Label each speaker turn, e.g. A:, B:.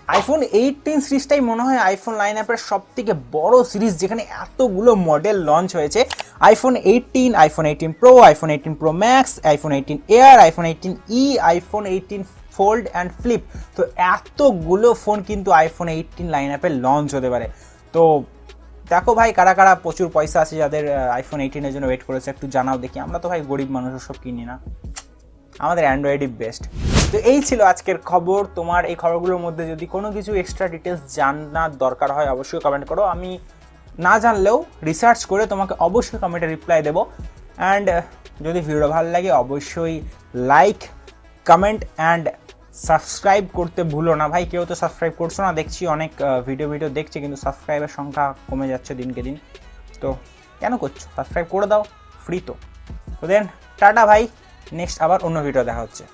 A: IPhone 18 সিরিজটাই মনে হয় iPhone line আপের সব থেকে বড় সিরিজ, যেখানে এতগুলো মডেল লঞ্চ হয়েছে। IPhone 18, iPhone 18 pro, iPhone 18 pro max, iPhone 18 air, iPhone 18 iPhone 18 fold and flip. তো এতগুলো ফোন কিন্তু আইফোন 18 লাইন আপে লঞ্চ হতে পারে। তো দেখো ভাই, কারা কারা প্রচুর পয়সা আছে যাদের আইফোন 18-এর জন্য ওয়েট করেছে, একটু জানাও দেখি। আমরা তো ভাই গরিব মানুষ, সব কিনি না, আমাদের অ্যান্ড্রয়েডই বেস্ট। তো এই ছিল আজকের খবর। তোমার এই খবরগুলোর মধ্যে যদি কোনো কিছু এক্সট্রা ডিটেলস জানার দরকার হয় অবশ্যই কমেন্ট করো, আমি না জানলেও রিসার্চ করে তোমাকে অবশ্যই কমেন্টে রিপ্লাই দেবো। অ্যান্ড যদি ভিডিও ভালো লাগে অবশ্যই লাইক, কমেন্ট অ্যান্ড সাবস্ক্রাইব করতে ভুলো না ভাই। কেউ তো সাবস্ক্রাইব করছো না, দেখছি অনেক ভিডিও দেখছি কিন্তু সাবস্ক্রাইবের সংখ্যা কমে যাচ্ছে দিনকে দিন। তো কেন করছো? সাবস্ক্রাইব করে দাও, ফ্রি তো। তো দেন টাটা ভাই, নেক্সট আবার অন্য ভিডিও দেখা হচ্ছে।